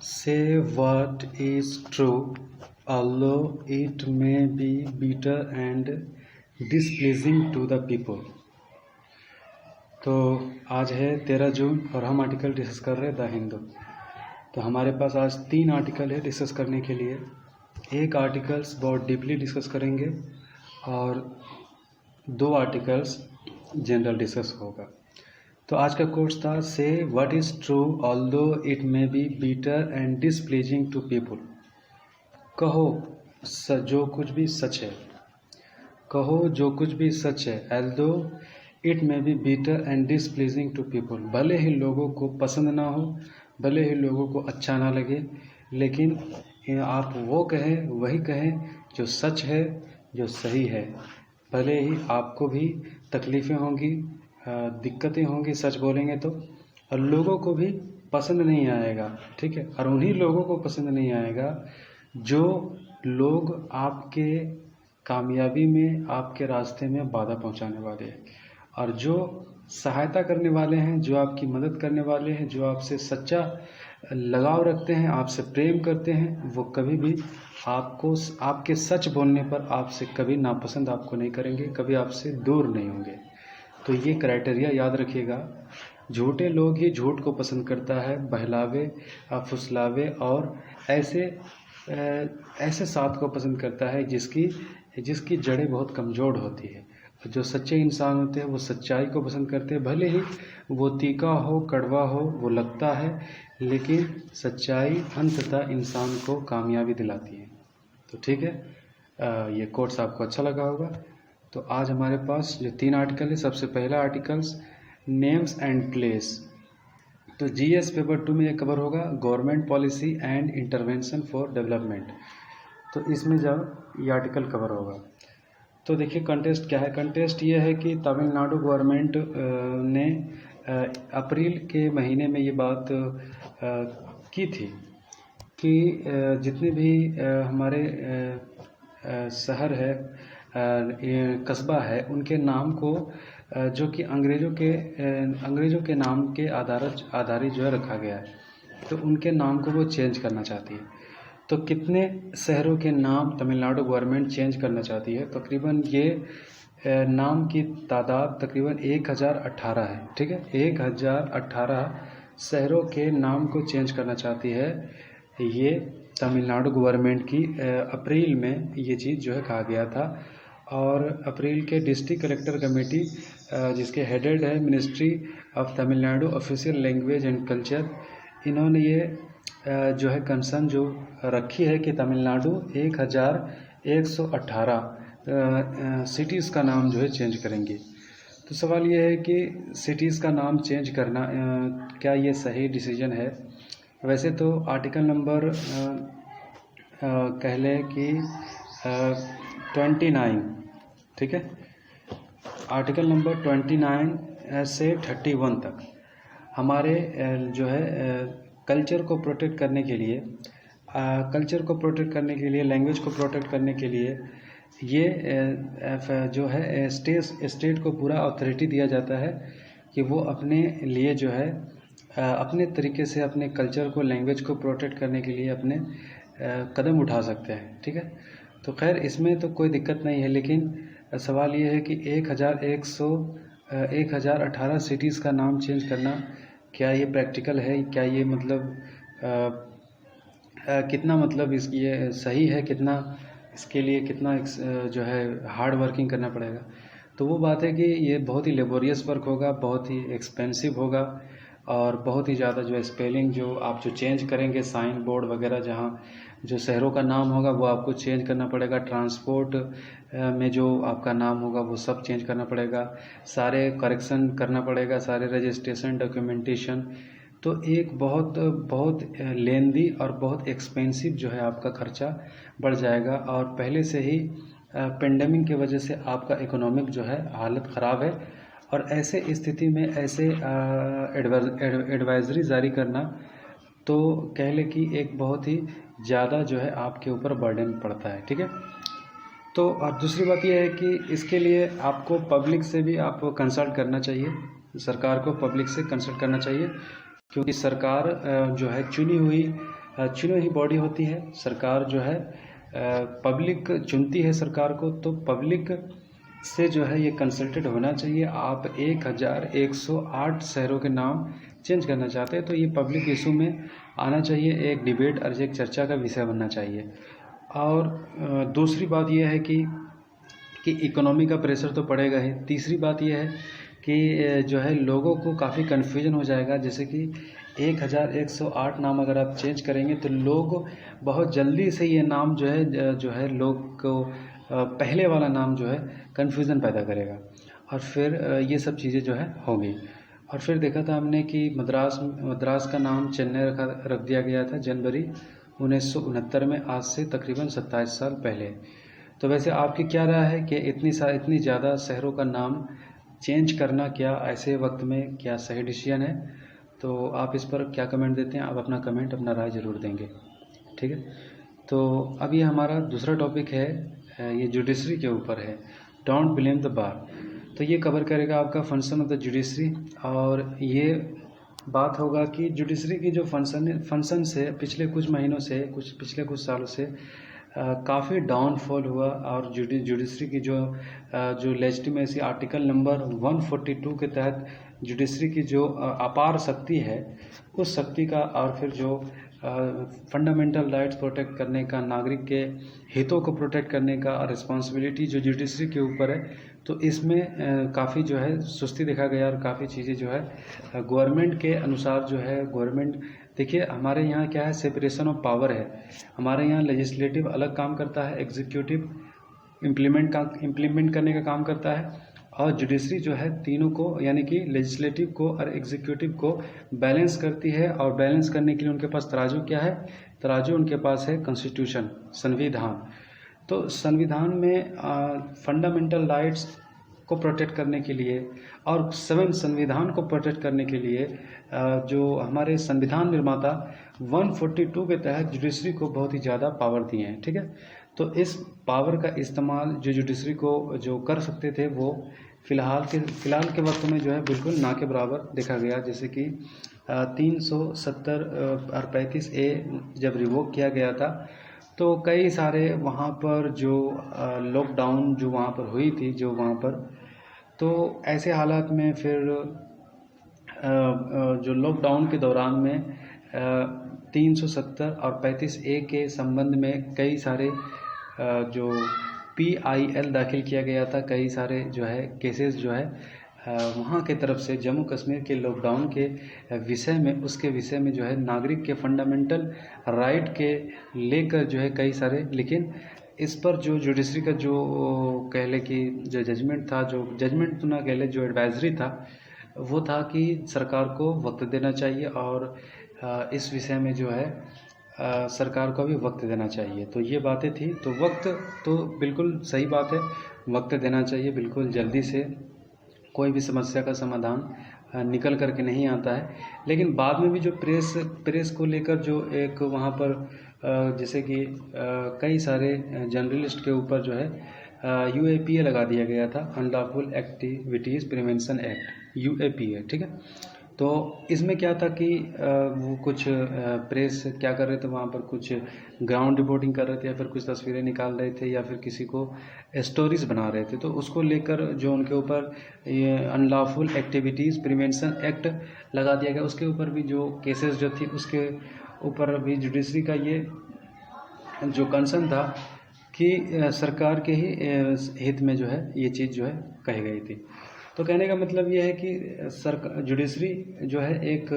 Say what is true, although it may be bitter and displeasing to the people। तो आज है 13 जून और हम आर्टिकल डिस्कस कर रहे हैं द हिंदू। तो हमारे पास आज 3 आर्टिकल है डिस्कस करने के लिए। एक आर्टिकल्स बहुत डीपली डिस्कस करेंगे और 2 आर्टिकल्स जनरल डिस्कस होगा। तो आज का कोर्स था से what is true although it may be bitter and displeasing to people. कहो जो कुछ भी सच है, कहो जो कुछ भी सच है, although it may be bitter and displeasing to people. भले ही लोगों को पसंद ना हो, भले ही लोगों को अच्छा ना लगे, लेकिन आप वो कहें, वही कहें जो सच है, जो सही है। भले ही आपको भी तकलीफ़ें होंगी, दिक्कतें होंगी सच बोलेंगे तो, और लोगों को भी पसंद नहीं आएगा, ठीक है। और उन्हीं लोगों को पसंद नहीं आएगा जो लोग आपके कामयाबी में, आपके रास्ते में बाधा पहुंचाने वाले हैं, और जो सहायता करने वाले हैं, जो आपकी मदद करने वाले हैं, जो आपसे सच्चा लगाव रखते हैं, आपसे प्रेम करते हैं, वो कभी भी आपको आपके सच बोलने पर आपसे कभी नापसंद आपको नहीं करेंगे, कभी आपसे दूर नहीं होंगे। तो ये क्राइटेरिया याद रखिएगा। झूठे लोग ही झूठ को पसंद करता है, बहलावे, फुसलावे और ऐसे साथ को पसंद करता है जिसकी जड़ें बहुत कमज़ोर होती है। जो सच्चे इंसान होते हैं वो सच्चाई को पसंद करते हैं, भले ही वो तीखा हो, कड़वा हो, वो लगता है, लेकिन सच्चाई अंततः इंसान को कामयाबी दिलाती है। तो ठीक है, ये कोर्स आपको अच्छा लगा होगा। तो आज हमारे पास जो 3 आर्टिकल है, सबसे पहला आर्टिकल्स नेम्स एंड प्लेस। तो जीएस पेपर 2 में ये कवर होगा government policy and intervention for development. तो इसमें जब ये आर्टिकल कवर होगा तो देखिए कंटेस्ट क्या है। कंटेस्ट ये है कि तमिलनाडु गवर्नमेंट ने अप्रैल के महीने में ये बात की थी कि जितने भी हमारे शहर है, कस्बा है, उनके नाम को जो कि अंग्रेज़ों के नाम के आधारित जो है रखा गया है, तो उनके नाम को वो चेंज करना चाहती है। तो कितने शहरों के नाम तमिलनाडु गवर्नमेंट चेंज करना चाहती है? तकरीबन ये नाम की तादाद तकरीबन 1018 है, ठीक है। 1018 शहरों के नाम को चेंज करना चाहती है ये तमिलनाडु गवर्नमेंट की। अप्रैल में ये चीज़ जो है कहा गया था, और अप्रैल के डिस्ट्रिक्ट कलेक्टर कमेटी जिसके हेडेड है ministry of Tamil Nadu official language and culture, इन्होंने ये जो है कंसर्न जो रखी है कि तमिलनाडु 1118 सिटीज़ का नाम जो है चेंज करेंगे। तो सवाल ये है कि सिटीज़ का नाम चेंज करना क्या ये सही डिसीजन है? वैसे तो आर्टिकल नंबर कह लें कि 29, ठीक है, आर्टिकल नंबर 29 से 31 तक हमारे जो है कल्चर को प्रोटेक्ट करने के लिए, लैंग्वेज को प्रोटेक्ट करने के लिए ये जो है स्टेट को पूरा अथॉरिटी दिया जाता है कि वो अपने लिए जो है अपने तरीके से अपने कल्चर को, लैंग्वेज को प्रोटेक्ट करने के लिए अपने कदम उठा सकते हैं, ठीक है। तो खैर इसमें तो कोई दिक्कत नहीं है, लेकिन सवाल ये है कि 1018 सिटीज़ का नाम चेंज करना क्या ये प्रैक्टिकल है? क्या ये मतलब कितना मतलब ये सही है? कितना इसके लिए कितना जो है हार्ड वर्किंग करना पड़ेगा? तो वो बात है कि ये बहुत ही लेबोरियस वर्क होगा, बहुत ही एक्सपेंसिव होगा, और बहुत ही ज़्यादा जो स्पेलिंग जो आप जो चेंज करेंगे, साइन बोर्ड वगैरह जहाँ जो शहरों का नाम होगा वो आपको चेंज करना पड़ेगा। ट्रांसपोर्ट में जो आपका नाम होगा वो सब चेंज करना पड़ेगा, सारे करेक्शन करना पड़ेगा, सारे रजिस्ट्रेशन, डॉक्यूमेंटेशन। तो एक बहुत लेंदी और बहुत एक्सपेंसिव जो है आपका खर्चा बढ़ जाएगा, और पहले से ही पेंडेमिक की वजह से आपका इकोनॉमिक जो है हालत ख़राब है, और ऐसे स्थिति में ऐसे एडवाइजरी जारी करना तो कह ले कि एक बहुत ही ज़्यादा जो है आपके ऊपर बर्डन पड़ता है, ठीक है। तो और दूसरी बात यह है कि इसके लिए आपको पब्लिक से भी आपको कंसल्ट करना चाहिए, सरकार को पब्लिक से कंसल्ट करना चाहिए, क्योंकि सरकार जो है चुनी हुई चुनी हुई बॉडी होती है। सरकार जो है पब्लिक चुनती है सरकार को, तो पब्लिक से जो है ये कंसल्टेड होना चाहिए। आप 1108 शहरों के नाम चेंज करना चाहते हैं तो ये पब्लिक इशू में आना चाहिए, एक डिबेट और एक चर्चा का विषय बनना चाहिए। और दूसरी बात यह है कि इकोनॉमी का प्रेशर तो पड़ेगा ही। तीसरी बात यह है कि जो है लोगों को काफ़ी कन्फ्यूजन हो जाएगा, जैसे कि 1108 नाम अगर आप चेंज करेंगे तो लोग बहुत जल्दी से ये नाम जो है लोग को पहले वाला नाम जो है कन्फ्यूज़न पैदा करेगा, और फिर ये सब चीज़ें जो है होंगी। और फिर देखा था हमने कि मद्रास का नाम चेन्नई रख दिया गया था जनवरी 1969 में, आज से तकरीबन 27 साल पहले। तो वैसे आपकी क्या राय है कि इतनी ज़्यादा शहरों का नाम चेंज करना क्या ऐसे वक्त में क्या सही डिसीजन है? तो आप इस पर क्या कमेंट देते हैं? आप अपना कमेंट, अपना राय ज़रूर देंगे, ठीक है। तो अब ये हमारा दूसरा टॉपिक है, ये जुडिशरी के ऊपर है, डोंट ब्लेम द बार। तो ये कवर करेगा आपका फंक्शन ऑफ द जुडिशरी, और ये बात होगा कि जुडिशरी की जो फंक्शन से पिछले कुछ महीनों से पिछले कुछ सालों से काफ़ी डाउनफॉल हुआ, और जुडिशरी की जो लेजिटिमेसी आर्टिकल नंबर 142 के तहत जुडिशरी की जो अपार शक्ति है, उस शक्ति का, और फिर जो फंडामेंटल राइट्स प्रोटेक्ट करने का, नागरिक के हितों को प्रोटेक्ट करने का रिस्पॉन्सिबिलिटी जो जुडिशरी के ऊपर है, तो इसमें काफ़ी जो है सुस्ती देखा गया, और काफ़ी चीज़ें जो है गवर्नमेंट के अनुसार जो है गवर्नमेंट, देखिए हमारे यहाँ क्या है, सेपरेशन ऑफ पावर है। हमारे यहाँ लेजिस्लेटिव अलग काम करता है, एग्जीक्यूटिव इम्प्लीमेंट करने का काम करता है, और जुडिशरी जो है तीनों को, यानी कि लेजिस्लेटिव को और एग्जीक्यूटिव को बैलेंस करती है। और बैलेंस करने के लिए उनके पास तराजू क्या है? तराजू उनके पास है कॉन्स्टिट्यूशन, संविधान। तो संविधान में फंडामेंटल राइट्स को प्रोटेक्ट करने के लिए और संविधान को प्रोटेक्ट करने के लिए जो हमारे संविधान निर्माता 142 के तहत जुडिशरी को बहुत ही ज़्यादा पावर दिए हैं, ठीक है। तो इस पावर का इस्तेमाल जो जुडिशरी को जो कर सकते थे, वो फ़िलहाल के वक्त में जो है बिल्कुल ना के बराबर देखा गया। जैसे कि 370 और 35A जब रिवोक किया गया था, तो कई सारे वहाँ पर जो लॉकडाउन जो वहाँ पर हुई थी, जो वहाँ पर, तो ऐसे हालात में फिर जो लॉकडाउन के दौरान में 370 और 35A के संबंध में कई सारे जो PIL दाखिल किया गया था, कई सारे जो है केसेस जो है वहाँ के तरफ से जम्मू कश्मीर के लॉकडाउन के विषय में, उसके विषय में जो है नागरिक के फंडामेंटल राइट के लेकर जो है कई सारे, लेकिन इस पर जो जुडिशरी का जो कह ले कि जो जजमेंट था, जो जजमेंट तो ना कह ले, जो एडवाइजरी था, वो था कि सरकार को वक्त देना चाहिए, और इस विषय में जो है सरकार को भी वक्त देना चाहिए। तो ये बातें थी। तो वक्त तो बिल्कुल सही बात है, वक्त देना चाहिए बिल्कुल जल्दी से। कोई भी समस्या का समाधान निकल करके नहीं आता है, लेकिन बाद में भी जो प्रेस को लेकर जो एक वहाँ पर जैसे कि कई सारे जर्नलिस्ट के ऊपर जो है UAPA लगा दिया गया था, unlawful activities prevention act, UAPA, ठीक है। तो इसमें क्या था कि वो कुछ प्रेस क्या कर रहे थे, वहाँ पर कुछ ग्राउंड रिपोर्टिंग कर रहे थे, या फिर कुछ तस्वीरें निकाल रहे थे, या फिर किसी को स्टोरीज बना रहे थे। तो उसको लेकर जो उनके ऊपर ये अनलॉफुल एक्टिविटीज़ प्रिवेंशन एक्ट लगा दिया गया। उसके ऊपर भी जो केसेस जो थी, उसके ऊपर भी जुडिशरी का ये जो कंसर्न था कि सरकार के ही हित में जो है ये चीज़ जो है कही गई थी। तो कहने का मतलब ये है कि जुडिशरी जो है एक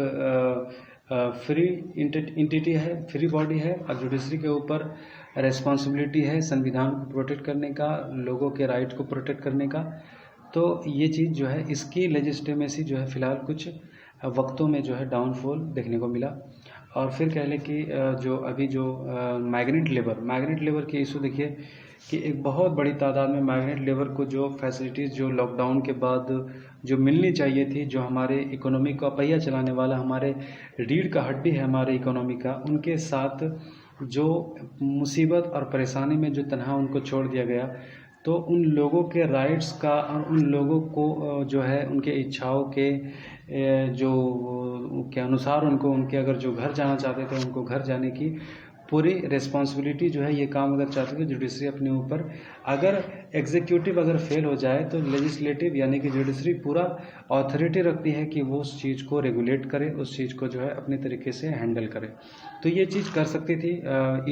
फ्री इंटिटी है, फ्री बॉडी है, और जुडिशरी के ऊपर रेस्पॉन्सिबिलिटी है संविधान को प्रोटेक्ट करने का, लोगों के राइट को प्रोटेक्ट करने का। तो ये चीज़ जो है, इसकी लेजिस्लेमेसी जो है फ़िलहाल कुछ वक्तों में जो है डाउनफॉल देखने को मिला। और फिर कह लें कि जो अभी जो माइग्रेंट लेबर के इशू देखिए कि एक बहुत बड़ी तादाद में माइग्रेंट लेबर को जो फैसिलिटीज़ जो लॉकडाउन के बाद जो मिलनी चाहिए थी, जो हमारे इकोनॉमी का पहिया चलाने वाला, हमारे रीढ़ का हड्डी है हमारे इकोनॉमी का, उनके साथ जो मुसीबत और परेशानी में जो तनहा उनको छोड़ दिया गया। तो उन लोगों के राइट्स का और उन लोगों को जो है उनके इच्छाओं के जो के अनुसार उनको उनके अगर जो घर जाना चाहते थे उनको घर जाने की पूरी रिस्पॉन्सिबिलिटी जो है ये काम अगर चाहते थे जुडिशरी अपने ऊपर, अगर एग्जीक्यूटिव अगर फेल हो जाए तो लेजिस्लेटिव यानी कि जुडिशरी पूरा अथॉरिटी रखती है कि वो उस चीज़ को रेगुलेट करे, उस चीज़ को जो है अपने तरीके से हैंडल करे। तो ये चीज़ कर सकती थी,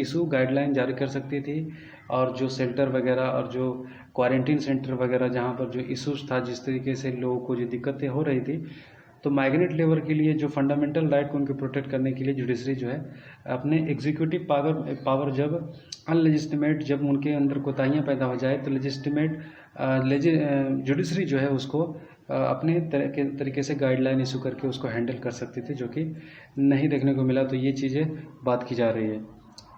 इशू गाइडलाइन जारी कर सकती थी, और जो शेल्टर वगैरह और जो क्वारंटीन सेंटर वगैरह जहाँ पर जो इशूज़ था, जिस तरीके से लोगों को जो दिक्कतें हो रही थी, तो माइग्रेंट लेबर के लिए जो फंडामेंटल राइट को उनको प्रोटेक्ट करने के लिए जुडिशरी जो है अपने एग्जीक्यूटिव पावर जब अनलेजिस्टिमेट जब उनके अंदर कोताहियाँ पैदा हो जाए तो लेजिस्टिमेट जुडिशरी जो है उसको अपने तरीके से गाइडलाइन इशू करके उसको हैंडल कर सकती थी, जो कि नहीं देखने को मिला। तो ये चीज़ें बात की जा रही है।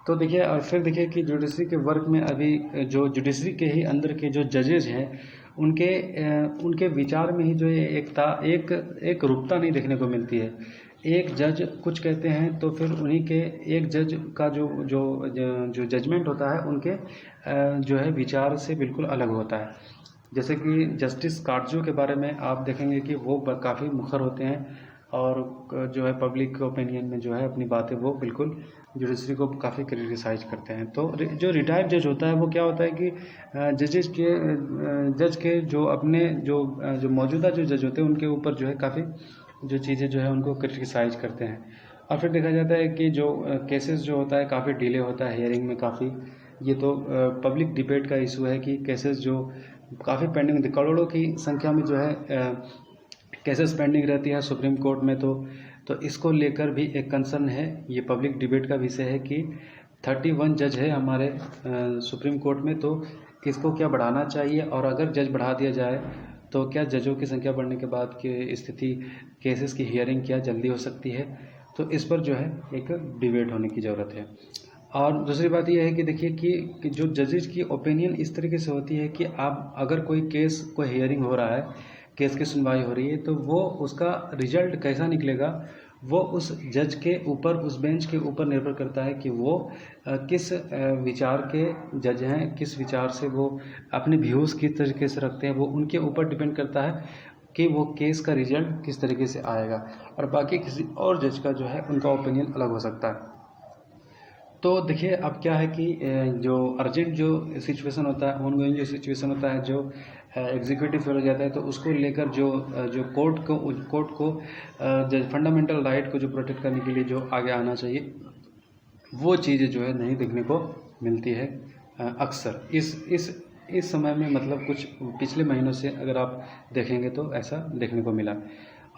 तो देखिए, और फिर देखिए कि जुडिशरी के वर्क में अभी जो जुडिशरी के ही अंदर के जो जजेज हैं उनके विचार में ही जो एक रूपता नहीं देखने को मिलती है। एक जज कुछ कहते हैं तो फिर उन्हीं के एक जज का जो जजमेंट होता है उनके जो है विचार से बिल्कुल अलग होता है। जैसे कि जस्टिस कार्जो के बारे में आप देखेंगे कि वो काफ़ी मुखर होते हैं और जो है पब्लिक ओपिनियन में जो है अपनी बातें वो बिल्कुल जुडिशरी को काफ़ी क्रिटिसाइज करते हैं। तो जो रिटायर्ड जज होता है वो क्या होता है कि जज के जो अपने जो मौजूदा जो जज होते हैं उनके ऊपर जो है काफ़ी जो चीज़ें जो है उनको क्रिटिसाइज करते हैं। और फिर देखा जाता है कि जो केसेस जो होता है काफ़ी डिले होता है हियरिंग में काफ़ी। ये तो पब्लिक डिबेट का इशू है कि केसेस जो काफ़ी पेंडिंग, करोड़ों की संख्या में जो है केसेस पेंडिंग रहती है सुप्रीम कोर्ट में। तो इसको लेकर भी एक कंसर्न है, ये पब्लिक डिबेट का विषय है कि 31 जज है हमारे सुप्रीम कोर्ट में, तो इसको क्या बढ़ाना चाहिए, और अगर जज बढ़ा दिया जाए तो क्या जजों की संख्या बढ़ने के बाद की स्थिति केसेस की हियरिंग क्या जल्दी हो सकती है। तो इस पर जो है एक डिबेट होने की ज़रूरत है। और दूसरी बात यह है कि देखिए कि जो जजेज की ओपिनियन इस तरीके से होती है कि आप अगर कोई हियरिंग हो रहा है, केस की सुनवाई हो रही है, तो वो उसका रिजल्ट कैसा निकलेगा वो उस जज के ऊपर, उस बेंच के ऊपर निर्भर करता है कि वो किस विचार के जज हैं, किस विचार से वो अपने व्यूज़ किस तरीके से रखते हैं, वो उनके ऊपर डिपेंड करता है कि वो केस का रिजल्ट किस तरीके से आएगा। और बाकी किसी और जज का जो है उनका ओपिनियन अलग हो सकता है। तो देखिए अब क्या है कि जो अर्जेंट जो सिचुएशन होता है, ऑनगोइंग जो सिचुएशन होता है, जो एग्जीक्यूटिव फेल हो जाता है, तो उसको लेकर जो कोर्ट को फंडामेंटल राइट को जो प्रोटेक्ट करने के लिए जो आगे आना चाहिए, वो चीज़ें जो है नहीं देखने को मिलती है अक्सर इस समय में। मतलब कुछ पिछले महीनों से अगर आप देखेंगे तो ऐसा देखने को मिला।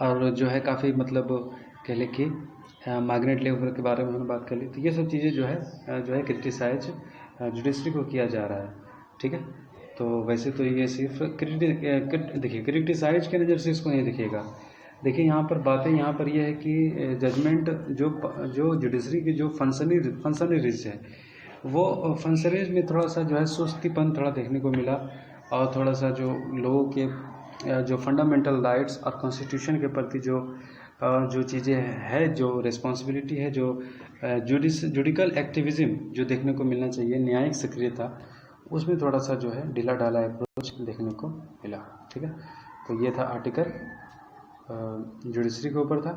और जो है काफ़ी मतलब कह लें कि माइग्रेंट लेबर के बारे में हमने बात कर ली, तो ये सब चीज़ें जो है क्रिटिसाइज जुडिशरी को किया जा रहा है। ठीक है, तो वैसे तो ये सिर्फ देखिए क्रिटिसाइज के नज़र से इसको नहीं देखिएगा। देखिए यहाँ पर बातें यहाँ पर यह है कि जजमेंट जो जुडिशरी की जो फंक्शनरीज है, वो फंक्शनरीज में थोड़ा सा जो है सुस्तीपन थोड़ा देखने को मिला, और थोड़ा सा जो लोगों के जो फंडामेंटल राइट्स और कॉन्स्टिट्यूशन के प्रति जो चीज़ें है, जो रिस्पॉन्सिबिलिटी है, जो जुडिकल एक्टिविज़म जो देखने को मिलना चाहिए, न्यायिक सक्रियता, उसमें थोड़ा सा जो है ढीला ढाला अप्रोच देखने को मिला। ठीक है, तो ये था आर्टिकल जुडिशरी के ऊपर था।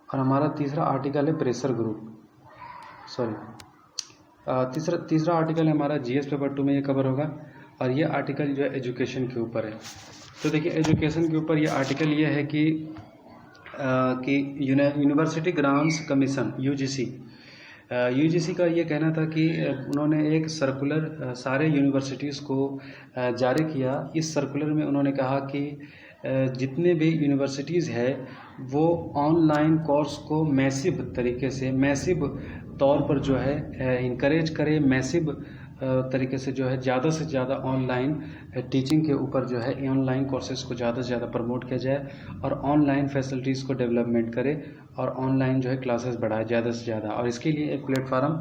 और हमारा तीसरा आर्टिकल है प्रेशर ग्रुप, तीसरा आर्टिकल है हमारा जीएस पेपर 2 में ये कवर होगा। और ये आर्टिकल जो है एजुकेशन के ऊपर है। तो देखिए एजुकेशन के ऊपर ये आर्टिकल ये है कि यूनिवर्सिटी ग्रांट्स कमीशन यूजीसी का ये कहना था कि उन्होंने एक सर्कुलर सारे यूनिवर्सिटीज़ को जारी किया। इस सर्कुलर में उन्होंने कहा कि जितने भी यूनिवर्सिटीज़ है वो ऑनलाइन कोर्स को मैसिव तौर पर जो है इनकरेज करे, मैसिव तरीके से जो है ज़्यादा से ज़्यादा ऑनलाइन टीचिंग के ऊपर जो है ऑनलाइन कोर्सेज़ को ज़्यादा से ज़्यादा प्रमोट किया जाए, और ऑनलाइन फैसिलिटीज़ को डेवलपमेंट करे, और ऑनलाइन जो है क्लासेस बढ़ाए ज़्यादा से ज़्यादा। और इसके लिए एक प्लेटफार्म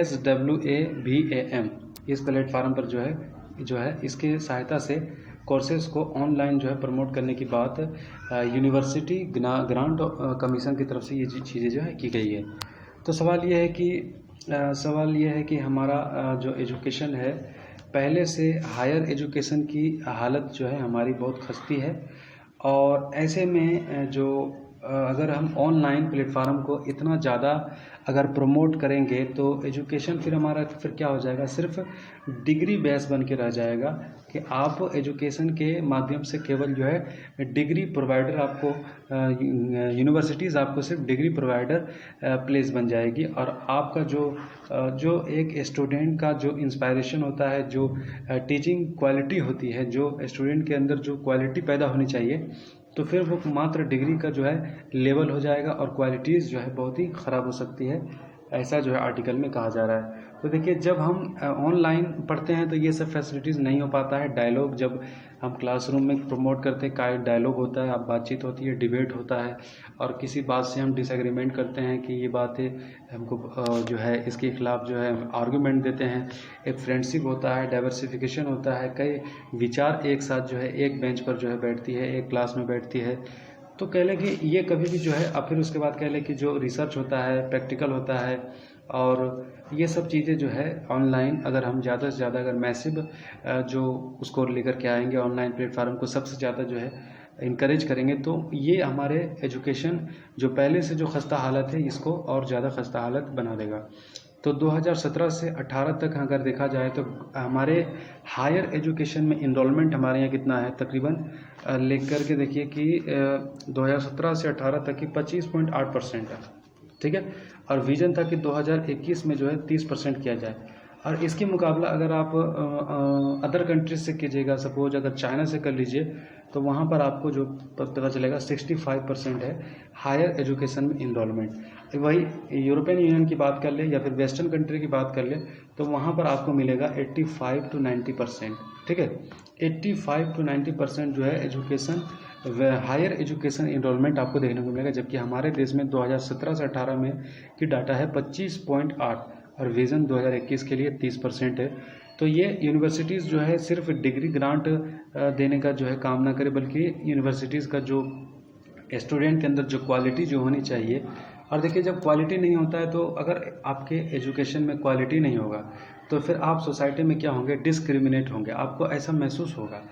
SWABAM, इस प्लेटफार्म पर जो है इसके सहायता से कोर्सेज़ को ऑनलाइन जो है प्रमोट करने की बात यूनिवर्सिटी ग्रांट कमीशन की तरफ से ये चीज़ें जो है की गई है। तो सवाल ये है कि हमारा जो एजुकेशन है पहले से हायर एजुकेशन की हालत जो है हमारी बहुत खस्ती है। और ऐसे में जो अगर हम ऑनलाइन प्लेटफार्म को इतना ज़्यादा अगर प्रमोट करेंगे तो एजुकेशन फिर हमारा फिर क्या हो जाएगा, सिर्फ डिग्री बेस बन के रह जाएगा कि आप एजुकेशन के माध्यम से केवल जो है डिग्री प्रोवाइडर, आपको यूनिवर्सिटीज़ आपको सिर्फ डिग्री प्रोवाइडर प्लेस बन जाएगी। और आपका जो एक स्टूडेंट का जो इंस्पायरेशन होता है, जो टीचिंग क्वालिटी होती है, जो स्टूडेंट के अंदर जो क्वालिटी पैदा होनी चाहिए, तो फिर वो मात्र डिग्री का जो है लेवल हो जाएगा और क्वालिटीज़ जो है बहुत ही ख़राब हो सकती है, ऐसा जो है आर्टिकल में कहा जा रहा है। तो देखिए, जब हम ऑनलाइन पढ़ते हैं तो ये सब फैसिलिटीज़ नहीं हो पाता है। डायलॉग जब हम क्लासरूम में प्रमोट करते हैं, का डायलॉग होता है, अब बातचीत होती है, डिबेट होता है, और किसी बात से हम डिसएग्रीमेंट करते हैं कि ये बातें हमको जो है इसके खिलाफ जो है आर्गूमेंट देते हैं। एक फ्रेंडशिप होता है, डाइवर्सिफिकेशन होता है, कई विचार एक साथ जो है एक बेंच पर जो है बैठती है, एक क्लास में बैठती है। तो कह लें कि ये कभी भी जो है, अब फिर उसके बाद कह लें कि जो रिसर्च होता है, प्रैक्टिकल होता है, और ये सब चीज़ें जो है ऑनलाइन अगर हम ज़्यादा से ज़्यादा अगर मैसिव जो उसको लेकर के आएंगे, ऑनलाइन प्लेटफार्म को सबसे ज़्यादा जो है इनकरेज करेंगे, तो ये हमारे एजुकेशन जो पहले से जो खस्ता हालत है इसको और ज़्यादा खस्ता हालत बना देगा। तो 2017 से 18 तक अगर देखा जाए तो हमारे हायर एजुकेशन में इनरोलमेंट हमारे यहाँ कितना है, तकरीबन लेकर के देखिए कि 2017 से 18 तक की 25.8% है, ठीक है। और विजन था कि 2021 में जो है 30% किया जाए। और इसके मुकाबला अगर आप अदर कंट्रीज से कीजिएगा, सपोज अगर चाइना से कर लीजिए, तो वहाँ पर आपको जो पता चलेगा 65% है हायर एजुकेशन में इनरोलमेंट। वही यूरोपियन यूनियन की बात कर ले या फिर वेस्टर्न कंट्री की बात कर ले, तो वहाँ पर आपको मिलेगा 85 to 90%, ठीक है। 85 to 90% जो है एजुकेशन, हायर एजुकेशन इनरोलमेंट आपको देखने को मिलेगा, जबकि हमारे देश में 2017 से 18 में की डाटा है 25.8 और विज़न 2021 के लिए 30% है। तो ये यूनिवर्सिटीज़ जो है सिर्फ डिग्री ग्रांट देने का जो है काम ना करे, बल्कि यूनिवर्सिटीज़ का जो स्टूडेंट के अंदर जो क्वालिटी जो होनी चाहिए, और देखिए जब क्वालिटी नहीं होता है तो अगर आपके एजुकेशन में क्वालिटी नहीं होगा तो फिर आप सोसाइटी में क्या होंगे, डिस्क्रिमिनेट होंगे। आपको ऐसा महसूस होगा,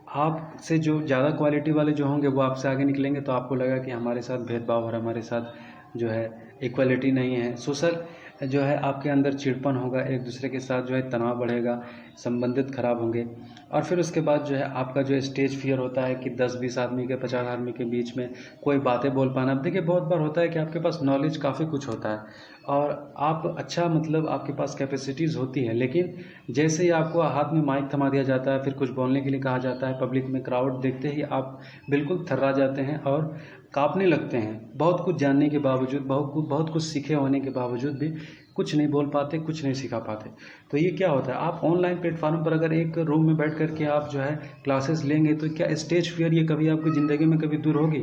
आपसे जो ज़्यादा क्वालिटी वाले जो होंगे वो आपसे आगे निकलेंगे, तो आपको लगा कि हमारे साथ भेदभाव और हमारे साथ जो है इक्वालिटी नहीं है। सोशल जो है आपके अंदर चिड़पन होगा, एक दूसरे के साथ जो है तनाव बढ़ेगा, संबंधित खराब होंगे। और फिर उसके बाद जो है आपका जो स्टेज फियर होता है कि 10-20 आदमी के 50 आदमी के बीच में कोई बातें बोल पाना। अब देखिए बहुत बार होता है कि आपके पास नॉलेज काफ़ी कुछ होता है और आप अच्छा मतलब आपके पास कैपेसिटीज़ होती है, लेकिन जैसे ही आपको हाथ में माइक थमा दिया जाता है, फिर कुछ बोलने के लिए कहा जाता है, पब्लिक में क्राउड देखते ही आप बिल्कुल थर्रा जाते हैं और काँपने लगते हैं। बहुत कुछ जानने के बावजूद, बहुत कुछ सीखे होने के बावजूद भी कुछ नहीं बोल पाते, कुछ नहीं सिखा पाते। तो ये क्या होता है, आप ऑनलाइन प्लेटफॉर्म पर अगर एक रूम में बैठ करके आप जो है क्लासेस लेंगे, तो क्या स्टेज फियर ये कभी आपकी ज़िंदगी में कभी दूर होगी?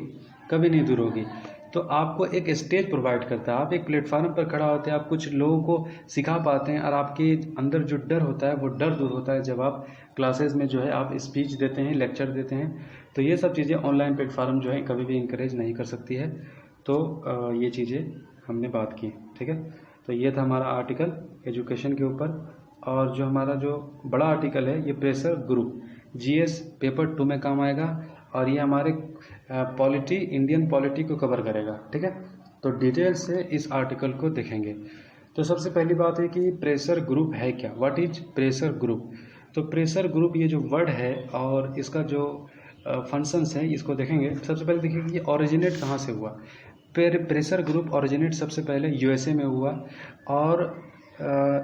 कभी नहीं दूर होगी। तो आपको एक स्टेज प्रोवाइड करता है, आप एक प्लेटफॉर्म पर खड़ा होते हैं, आप कुछ लोगों को सिखा पाते हैं और आपके अंदर जो डर होता है वो डर दूर होता है जब आप क्लासेस में जो है आप स्पीच देते हैं, लेक्चर देते हैं। तो ये सब चीज़ें ऑनलाइन प्लेटफॉर्म जो है कभी भी इंकरेज नहीं कर सकती है। तो ये चीज़ें हमने बात की, ठीक है। तो ये था हमारा आर्टिकल एजुकेशन के ऊपर। और जो हमारा जो बड़ा आर्टिकल है ये प्रेशर ग्रुप जीएस पेपर 2 में काम आएगा और ये हमारे पॉलिटी, इंडियन पॉलिटी को कवर करेगा, ठीक है। तो डिटेल से इस आर्टिकल को देखेंगे। तो सबसे पहली बात है कि प्रेशर ग्रुप है क्या, व्हाट इज प्रेशर ग्रुप। तो प्रेशर ग्रुप ये जो वर्ड है और इसका जो फंक्शंस हैं इसको देखेंगे। सबसे पहले देखिए कि ये ओरिजिनेट कहाँ से हुआ। प्रेशर ग्रुप ओरिजिनेट सबसे पहले यूएसए में हुआ और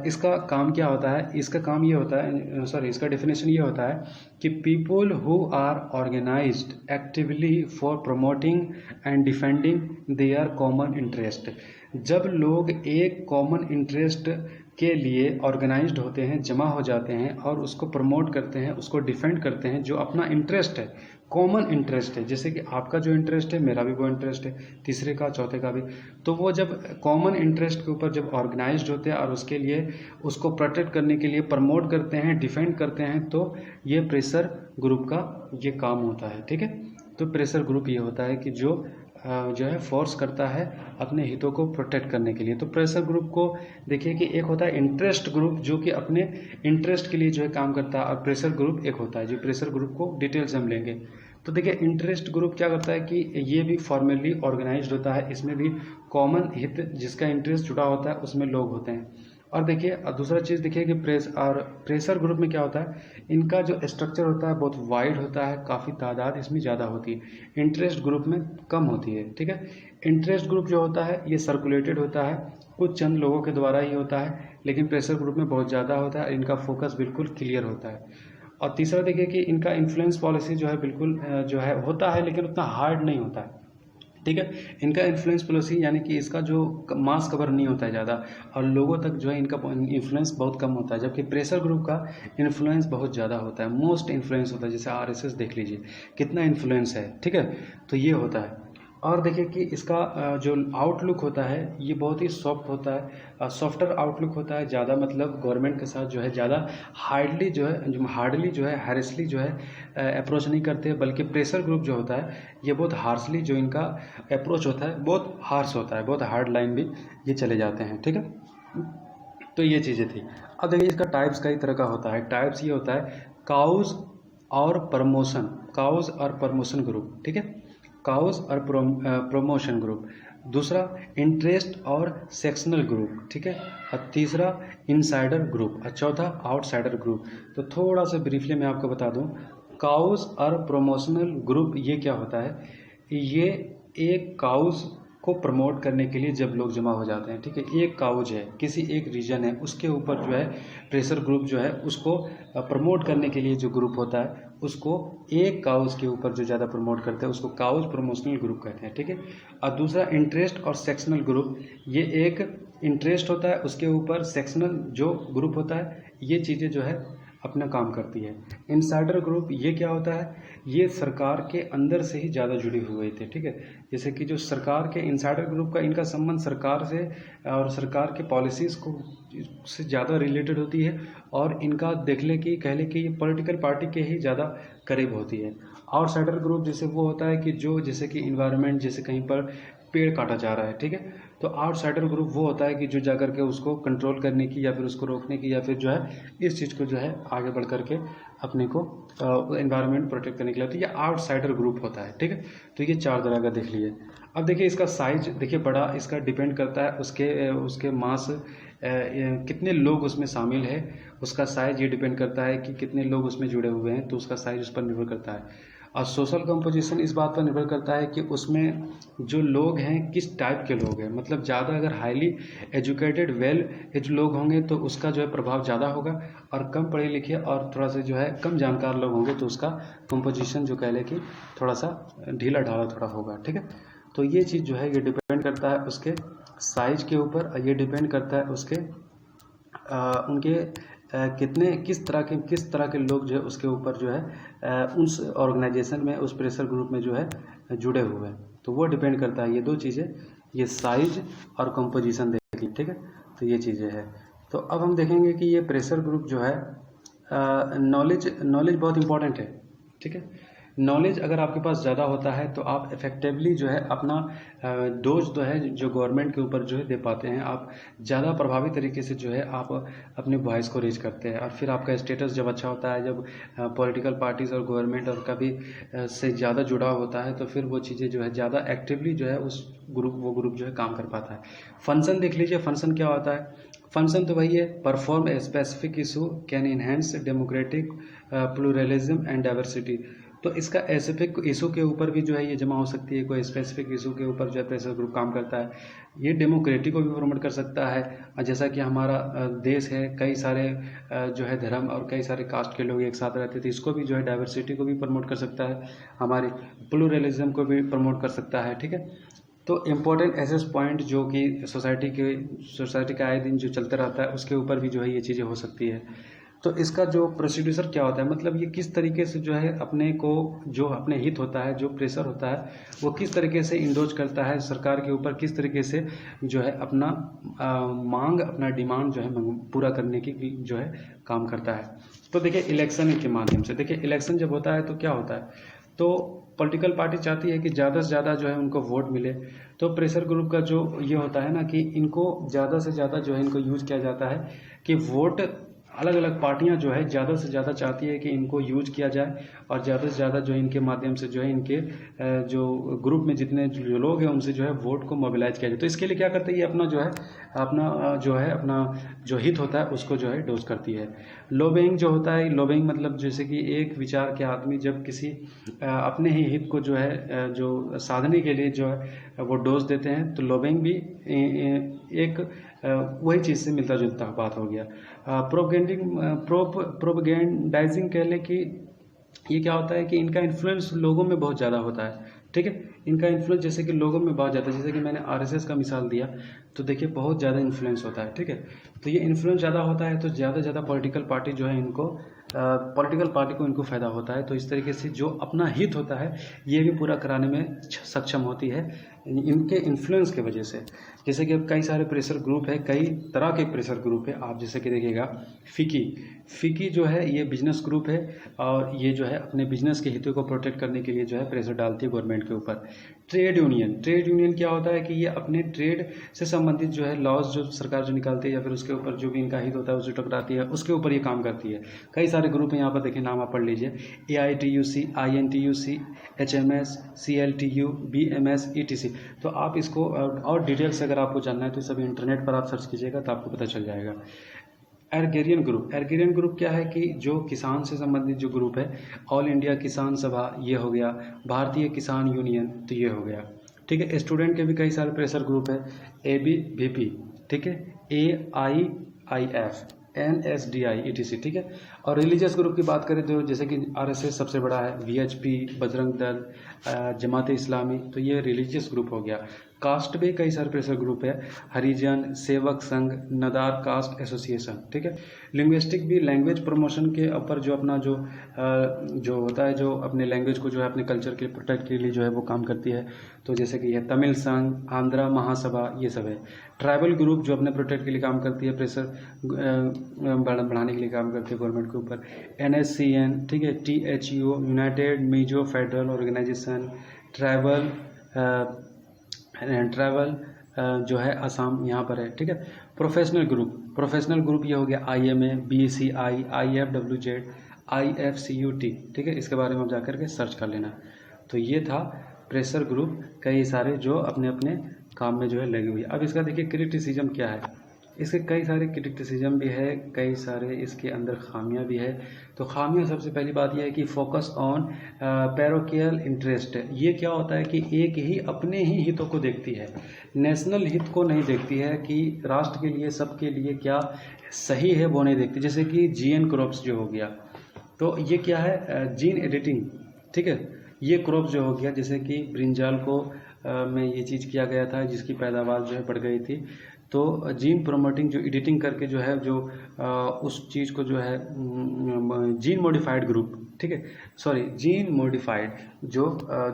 इसका काम क्या होता है, इसका काम ये होता है, इसका डेफिनेशन ये होता है कि people who are organised actively for promoting and defending their common interest. जब लोग एक कॉमन इंटरेस्ट के लिए ऑर्गेनाइज्ड होते हैं, जमा हो जाते हैं और उसको प्रमोट करते हैं, उसको डिफेंड करते हैं, जो अपना इंटरेस्ट है, कॉमन इंटरेस्ट है, जैसे कि आपका जो इंटरेस्ट है मेरा भी वो इंटरेस्ट है, तीसरे का चौथे का भी। तो वो जब कॉमन इंटरेस्ट के ऊपर जब ऑर्गेनाइज्ड होते हैं और उसके लिए उसको प्रोटेक्ट करने के लिए प्रमोट करते हैं, डिफेंड करते हैं, तो ये प्रेशर ग्रुप का ये काम होता है, ठीक है। तो प्रेशर ग्रुप ये होता है कि जो जो है फोर्स करता है अपने हितों को प्रोटेक्ट करने के लिए। तो प्रेशर ग्रुप को देखिए कि एक होता है इंटरेस्ट ग्रुप जो कि अपने इंटरेस्ट के लिए जो है काम करता है, और प्रेशर ग्रुप एक होता है जो प्रेशर ग्रुप को डिटेल से हम लेंगे। तो देखिए इंटरेस्ट ग्रुप क्या करता है कि ये भी फॉर्मली ऑर्गेनाइज्ड होता है, इसमें भी कॉमन हित जिसका इंटरेस्ट जुड़ा होता है उसमें लोग होते हैं। और देखिए दूसरा चीज़ देखिए कि प्रेशर ग्रुप में क्या होता है, इनका जो स्ट्रक्चर होता है बहुत वाइड होता है, काफ़ी तादाद इसमें ज़्यादा होती है, इंटरेस्ट ग्रुप में कम होती है। ठीक है, इंटरेस्ट ग्रुप जो होता है ये सर्कुलेटेड होता है, कुछ चंद लोगों के द्वारा ही होता है, लेकिन प्रेशर ग्रुप में बहुत ज़्यादा होता है, इनका फोकस बिल्कुल क्लियर होता है। और तीसरा देखिए कि इनका इन्फ्लुएंस पॉलिसी जो है बिल्कुल जो है होता है, लेकिन उतना हार्ड नहीं होता है। ठीक है, इनका इन्फ्लुएंस पॉलिसी यानी कि इसका जो मास कवर नहीं होता है ज़्यादा, और लोगों तक जो है इनका इन्फ्लुएंस बहुत कम होता है, जबकि प्रेशर ग्रुप का इन्फ्लुएंस बहुत ज़्यादा होता है, मोस्ट इन्फ्लुएंस होता है। जैसे आरएसएस देख लीजिए कितना इन्फ्लुएंस है। ठीक है, तो ये होता है। और देखिए कि इसका जो आउटलुक होता है ये बहुत ही सॉफ्ट होता है, सॉफ्टर आउटलुक होता है ज़्यादा, मतलब गवर्नमेंट के साथ जो है ज़्यादा हार्डली जो है हैरेसली जो है अप्रोच नहीं करते, बल्कि प्रेशर ग्रुप जो होता है ये बहुत हार्शली जो इनका अप्रोच होता है, बहुत हार्श होता है, बहुत हार्ड लाइन भी ये चले जाते हैं। ठीक है, तो ये चीज़ें थी। अब देखिए इसका टाइप्स कई तरह का होता है। टाइप्स ये होता है काउज और प्रमोशन ग्रुप। ठीक है, काउज और प्रमोशन ग्रुप। दूसरा इंटरेस्ट और सेक्शनल ग्रुप। ठीक है, और तीसरा इनसाइडर ग्रुप, और चौथा आउटसाइडर ग्रुप। तो थोड़ा सा ब्रीफली मैं आपको बता दूं, काउज और प्रमोशनल ग्रुप ये क्या होता है, ये एक काउज को प्रमोट करने के लिए जब लोग जमा हो जाते हैं। ठीक है, एक काउज है, किसी एक रीजन है, उसके ऊपर जो है प्रेशर ग्रुप जो है उसको प्रमोट करने के लिए जो ग्रुप होता है उसको एक काउज के ऊपर जो ज़्यादा प्रमोट करते हैं उसको काउज प्रमोशनल ग्रुप कहते हैं। ठीक है, और दूसरा इंटरेस्ट और सेक्शनल ग्रुप, ये एक इंटरेस्ट होता है उसके ऊपर सेक्शनल जो ग्रुप होता है, ये चीज़ें जो है अपना काम करती है। इनसाइडर ग्रुप ये क्या होता है, ये सरकार के अंदर से ही ज़्यादा जुड़ी हुई थी। ठीक है, जैसे कि जो सरकार के इनसाइडर ग्रुप का इनका संबंध सरकार से और सरकार के पॉलिसीज़ को से ज़्यादा रिलेटेड होती है, और इनका देख ले कि कह ले कि ये पॉलिटिकल पार्टी के ही ज़्यादा करीब होती है। आउटसाइडर ग्रुप जैसे वो होता है कि जो जैसे कि इन्वायरमेंट, जैसे कहीं पर पेड़ काटा जा रहा है। ठीक है, तो आउटसाइडर ग्रुप वो होता है कि जो जाकर के उसको कंट्रोल करने की या फिर उसको रोकने की या फिर जो है इस चीज़ को जो है आगे बढ़ करके अपने को एनवायरनमेंट प्रोटेक्ट करने के लिए, तो ये आउटसाइडर ग्रुप होता है। ठीक है, तो ये चार तरह का देख लिए। अब देखिए इसका साइज देखिए बड़ा, इसका डिपेंड करता है उसके मास कितने लोग उसमें शामिल है, उसका साइज ये डिपेंड करता है कि कितने लोग उसमें जुड़े हुए हैं, तो उसका साइज उस पर निर्भर करता है। और सोशल कंपोजिशन इस बात पर निर्भर करता है कि उसमें जो लोग हैं किस टाइप के लोग हैं, मतलब ज़्यादा अगर हाईली एजुकेटेड वेल एज लोग होंगे तो उसका जो है प्रभाव ज़्यादा होगा, और कम पढ़े लिखे और थोड़ा सा जो है कम जानकार लोग होंगे तो उसका कंपोजिशन जो कह ले कि थोड़ा सा ढीला ढाला थोड़ा होगा। ठीक है, तो ये चीज़ जो है ये डिपेंड करता है उसके साइज के ऊपर, और ये डिपेंड करता है उसके उनके किस तरह के लोग जो है उसके ऊपर जो है उस ऑर्गेनाइजेशन में, उस प्रेशर ग्रुप में जो है जुड़े हुए हैं, तो वो डिपेंड करता है। ये दो चीज़ें, ये साइज और कंपोजिशन देखिए। ठीक है, तो ये चीज़ें हैं। तो अब हम देखेंगे कि ये प्रेशर ग्रुप जो है नॉलेज बहुत इंपॉर्टेंट है। ठीक है, नॉलेज अगर आपके पास ज़्यादा होता है तो आप इफ़ेक्टिवली जो है अपना डोज जो है जो गवर्नमेंट के ऊपर जो है दे पाते हैं, आप ज़्यादा प्रभावी तरीके से जो है आप अपने वॉइस को रीच करते हैं, और फिर आपका स्टेटस जब अच्छा होता है, जब पॉलिटिकल पार्टीज़ और गवर्नमेंट और कभी से ज़्यादा जुड़ा होता है, तो फिर वो चीज़ें जो है ज़्यादा एक्टिवली जो है वो ग्रुप जो है काम कर पाता है। फंक्शन देख लीजिए, फंक्शन क्या होता है, फंक्शन तो वही है, perform a specific issue can enhance democratic pluralism and diversity. तो इसका स्पेसिफिक इशू के ऊपर भी जो है ये जमा हो सकती है, कोई स्पेसिफिक इशू के ऊपर जो है प्रेशर ग्रुप काम करता है। ये डेमोक्रेटिक को भी प्रमोट कर सकता है, और जैसा कि हमारा देश है, कई सारे जो है धर्म और कई सारे कास्ट के लोग एक साथ रहते थे, इसको भी जो है डाइवर्सिटी को भी प्रमोट कर सकता है, हमारी प्लूरलिज्म को भी प्रमोट कर सकता है। ठीक है, तो इम्पोर्टेंट एसेस पॉइंट जो कि सोसाइटी का आए दिन जो चलता रहता है उसके ऊपर भी जो है ये चीज़ें हो सकती है। तो इसका जो प्रोसीड्यूसर क्या होता है, मतलब ये किस तरीके से जो है अपने को जो अपने हित होता है, जो प्रेशर होता है, वो किस तरीके से इंडोज करता है सरकार के ऊपर, किस तरीके से जो है अपना मांग, अपना डिमांड जो है पूरा करने की जो है काम करता है। तो देखिए इलेक्शन के माध्यम से, देखिए इलेक्शन जब होता है तो क्या होता है, तो पॉलिटिकल पार्टी चाहती है कि ज़्यादा से ज़्यादा जो है उनको वोट मिले, तो प्रेशर ग्रुप का जो ये होता है ना कि इनको ज़्यादा से ज़्यादा जो है इनको यूज किया जाता है कि वोट अलग अलग पार्टियां जो है ज़्यादा से ज़्यादा चाहती है कि इनको यूज किया जाए और ज़्यादा से ज़्यादा जो है इनके माध्यम से जो है इनके जो ग्रुप में जितने जो लोग हैं उनसे जो है वोट को मोबिलाइज किया जाए। तो इसके लिए क्या करते हैं, ये अपना जो हित होता है उसको जो है डोज करती है। लॉबिंग जो होता है, लॉबिंग मतलब जैसे कि एक विचार के आदमी जब किसी अपने ही हित को जो है जो साधने के लिए जो है वो डोज देते हैं, तो लॉबिंग भी एक वही चीज़ से मिलता जुलता बात हो गया। प्रोपगेंडाइजिंग कह ले कि ये क्या होता है कि इनका इन्फ्लुएंस लोगों में बहुत ज़्यादा होता है, ठीक है। इनका इन्फ्लुएंस जैसे कि लोगों में बहुत ज़्यादा, जैसे कि मैंने आरएसएस का मिसाल दिया, तो देखिए बहुत ज़्यादा इन्फ्लुएंस होता है, ठीक है। तो ये इन्फ्लुएंस ज़्यादा होता है तो ज़्यादा से ज़्यादा पॉलिटिकल पार्टी जो है इनको पॉलिटिकल पार्टी को इनको फ़ायदा होता है। तो इस तरीके से जो अपना हित होता है ये भी पूरा कराने में सक्षम होती है इनके इन्फ्लुएंस के वजह से। जैसे कि अब कई सारे प्रेशर ग्रुप है, कई तरह के प्रेशर ग्रुप है। आप जैसे कि देखिएगा फिकी जो है ये बिजनेस ग्रुप है और ये जो है अपने बिजनेस के हितों को प्रोटेक्ट करने के लिए जो है प्रेशर डालती है गवर्नमेंट के ऊपर। ट्रेड यूनियन क्या होता है कि ये अपने ट्रेड से संबंधित जो है लॉज जो सरकार जो निकालती है या फिर उसके ऊपर जो भी इनका हित होता है उसे टकराती है, उसके ऊपर ये काम करती है। कई सारे ग्रुप हैं यहाँ पर, देखिए नाम आप पढ़ लीजिए, AITUC, INTUC, HMS, CLTU, BMS, ETC। तो आप इसको और डिटेल से अगर आपको जानना है तो सभी इंटरनेट पर आप सर्च कीजिएगा तो आपको पता चल जाएगा। एर्गेरियन ग्रुप क्या है कि जो किसान से संबंधित जो ग्रुप है, ऑल इंडिया किसान सभा ये हो गया, भारतीय किसान यूनियन तो ये हो गया, ठीक है। स्टूडेंट के भी कई सारे प्रेशर ग्रुप है, ABVP, ठीक है, AIIF, NSDI, ETC, ठीक है। और रिलीजियस ग्रुप की बात करें तो जैसे कि RSS सबसे बड़ा है, VHP, बजरंग दल, जमात इस्लामी, तो ये रिलीजियस ग्रुप हो गया। कास्ट भी कई सारे प्रेशर ग्रुप है, हरिजन, सेवक संघ, नदार कास्ट एसोसिएशन, ठीक है। लिंग्विस्टिक भी लैंग्वेज प्रमोशन के ऊपर जो अपना जो होता है, जो अपने लैंग्वेज को जो है अपने कल्चर के प्रोटेक्ट के लिए जो है वो काम करती है। तो जैसे कि ये तमिल संघ, आंध्रा महासभा, ये सब है। ट्राइबल ग्रुप जो अपने प्रोटेक्ट के लिए काम करती है, प्रेशर बढ़ाने के लिए काम करती है गवर्नमेंट के ऊपर। NSCN, ठीक है, THUO, united Mizo federal organisation, tribal जो है असम यहाँ पर है, ठीक है। प्रोफेशनल ग्रुप ये हो गया IMA, BCI, IFWZ, IFCUT, ठीक है। इसके बारे में आप जाकर के सर्च कर लेना। तो ये था प्रेशर ग्रुप कई सारे जो अपने अपने काम में जो है लगी हुई है। अब इसका देखिए क्रिटिसिज्म क्या है, इसके कई सारे क्रिटिसिज्म भी है, कई सारे इसके अंदर खामियां भी है। तो खामियां सबसे पहली बात यह है कि फोकस ऑन पैरोकियल इंटरेस्ट। ये क्या होता है कि एक ही अपने ही हितों को देखती है, नेशनल हित को नहीं देखती है कि राष्ट्र के लिए सबके लिए क्या सही है वो नहीं देखती। जैसे कि GN क्रॉप्स जो हो गया, तो ये क्या है, जीन एडिटिंग, ठीक है। ये क्रॉप जो हो गया, जैसे कि ब्रिंजाल को में ये चीज़ किया गया था जिसकी पैदावार जो है बढ़ गई थी, तो जीन प्रोमोटिंग जो एडिटिंग करके जो है जो उस चीज़ को जो है जीन मॉडिफाइड ग्रुप, ठीक है, सॉरी जीन मॉडिफाइड जो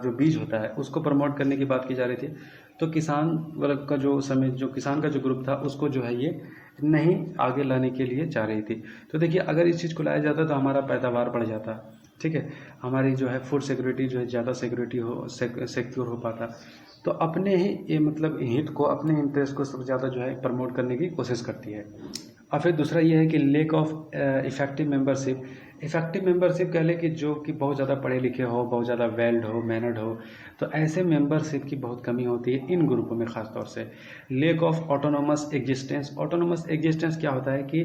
बीज होता है उसको प्रमोट करने की बात की जा रही थी। तो किसान वर्ग का जो किसान का जो ग्रुप था उसको जो है ये नहीं आगे लाने के लिए चाह रही थी। तो देखिए अगर इस चीज़ को लाया जाता तो हमारा पैदावार बढ़ जाता, ठीक है, हमारी जो है फूड सिक्योरिटी जो है ज़्यादा सिक्योर हो पाता। तो अपने ही ये मतलब हित को, अपने इंटरेस्ट को सबसे ज़्यादा जो है प्रमोट करने की कोशिश करती है। और फिर दूसरा ये है कि लेक ऑफ इफेक्टिव मेंबरशिप कह ले कि जो कि बहुत ज़्यादा पढ़े लिखे हो, बहुत ज़्यादा वेल्ड हो, मैनर्ड हो, तो ऐसे मेंबरशिप की बहुत कमी होती है इन ग्रुपों में ख़ास तौर से। लेक ऑफ ऑटोनोमस एग्जिस्टेंस क्या होता है कि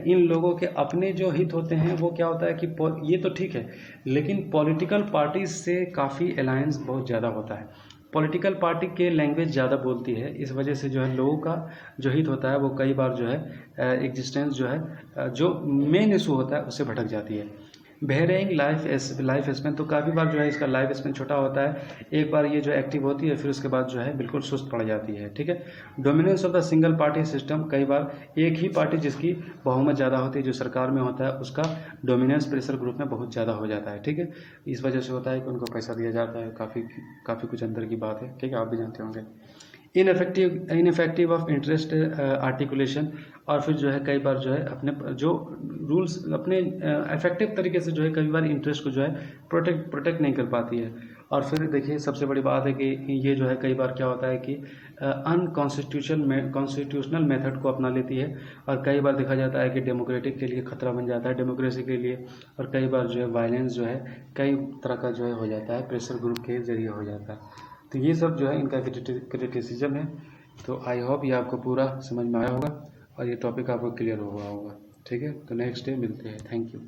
इन लोगों के अपने जो हित होते हैं वो क्या होता है कि ये तो ठीक है, लेकिन पॉलिटिकल पार्टीज से काफ़ी अलायंस बहुत ज़्यादा होता है। पॉलिटिकल पार्टी के लैंग्वेज ज़्यादा बोलती है, इस वजह से जो है लोगों का जो हित होता है वो कई बार जो है एग्जिस्टेंस जो है जो मेन इशू होता है उससे भटक जाती है। वेरिंग लाइफ स्पेन, तो काफ़ी बार जो है इसका लाइफ स्पेन छोटा होता है, एक बार ये जो एक्टिव होती है फिर उसके बाद जो है बिल्कुल सुस्त पड़ जाती है, ठीक है। Dominance of the single party system, कई बार एक ही पार्टी जिसकी बहुमत ज़्यादा होती है जो सरकार में होता है उसका डोमिनेंस प्रेशर ग्रुप में बहुत ज़्यादा हो जाता है, ठीक है। इस वजह से होता है कि उनको पैसा दिया जाता है, काफ़ी कुछ अंदर की बात है, ठीक है, आप भी जानते होंगे। इनफेक्टिव ऑफ इंटरेस्ट आर्टिकुलेशन, और फिर जो है कई बार जो है अपने जो रूल्स अपने इफेक्टिव तरीके से जो है कई बार इंटरेस्ट को जो है प्रोटेक्ट नहीं कर पाती है। और फिर देखिए सबसे बड़ी बात है कि ये जो है कई बार क्या होता है कि कॉन्स्टिट्यूशनल मेथड को अपना लेती है, और कई बार देखा जाता है कि डेमोक्रेटिक के लिए खतरा बन जाता है, डेमोक्रेसी के लिए, और कई बार जो है वायलेंस जो है कई तरह का जो है हो जाता है, प्रेशर ग्रुप के ज़रिए हो जाता है। तो ये सब जो है इनका क्रिटिसिज्म है। तो आई होप ये आपको पूरा समझ में आया होगा और ये टॉपिक आपको क्लियर हुआ होगा। ठीक है, तो नेक्स्ट डे मिलते हैं। Thank you.